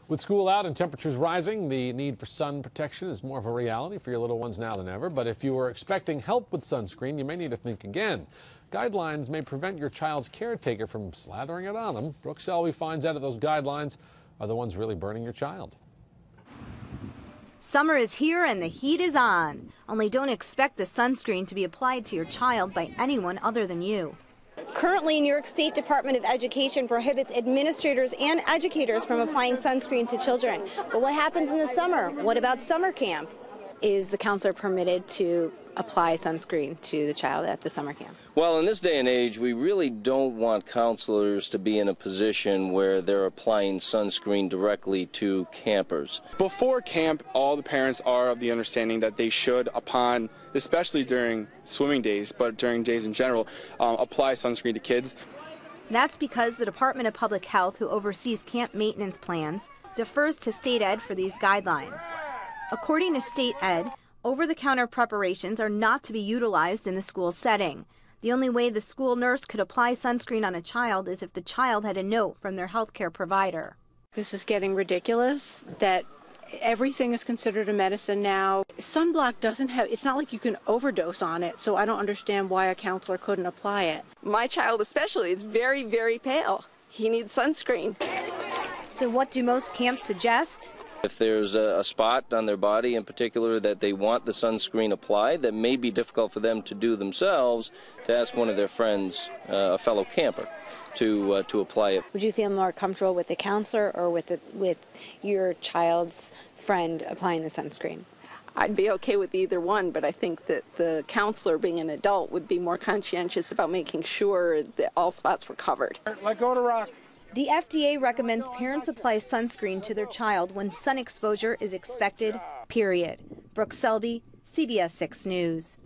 With school out and temperatures rising, the need for sun protection is more of a reality for your little ones now than ever. But if you were expecting help with sunscreen, you may need to think again. Guidelines may prevent your child's caretaker from slathering it on them. Brooke Selby finds out if those guidelines are the ones really burning your child. Summer is here and the heat is on. Only don't expect the sunscreen to be applied to your child by anyone other than you. Currently, New York State Department of Education prohibits administrators and educators from applying sunscreen to children. But what happens in the summer? What about summer camp? Is the counselor permitted to apply sunscreen to the child at the summer camp? Well, in this day and age, we really don't want counselors to be in a position where they're applying sunscreen directly to campers. Before camp, all the parents are of the understanding that they should, upon, especially during swimming days, but during days in general, apply sunscreen to kids. That's because the Department of Public Health, who oversees camp maintenance plans, defers to state ed for these guidelines. According to state ed, over-the-counter preparations are not to be utilized in the school setting. The only way the school nurse could apply sunscreen on a child is if the child had a note from their health care provider. This is getting ridiculous that everything is considered a medicine now. Sunblock doesn't have, it's not like you can overdose on it, so I don't understand why a counselor couldn't apply it. My child especially is very, very pale. He needs sunscreen. So what do most camps suggest? If there's a spot on their body in particular that they want the sunscreen applied, that may be difficult for them to do themselves, to ask one of their friends, a fellow camper, to apply it. Would you feel more comfortable with the counselor or with your child's friend applying the sunscreen? I'd be okay with either one, but I think that the counselor, being an adult, would be more conscientious about making sure that all spots were covered. Let go of the rock. The FDA recommends parents apply sunscreen to their child when sun exposure is expected, period. Brooke Selby, CBS 6 News.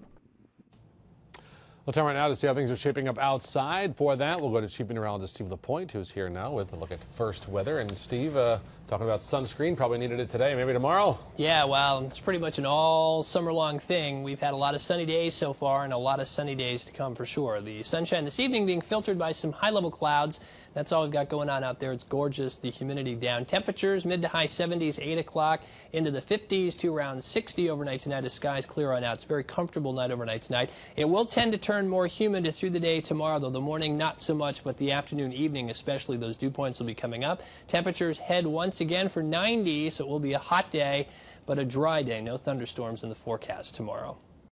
Well, time right now to see how things are shaping up outside. For that, we'll go to Chief Meteorologist Steve LaPointe, who's here now with a look at first weather. And Steve, talking about sunscreen, probably needed it today, maybe tomorrow. Yeah, well, it's pretty much an all summer long thing. We've had a lot of sunny days so far and a lot of sunny days to come for sure. The sunshine this evening being filtered by some high-level clouds. That's all we've got going on out there. It's gorgeous. The humidity down. Temperatures mid to high 70s, 8 o'clock into the 50s to around 60 overnight tonight as skies clear on out. It's a very comfortable night overnight tonight. It will tend to turn more humid through the day tomorrow, though the morning not so much, but the afternoon, evening especially, those dew points will be coming up. Temperatures head once again for 90, so it will be a hot day, but a dry day. No thunderstorms in the forecast tomorrow.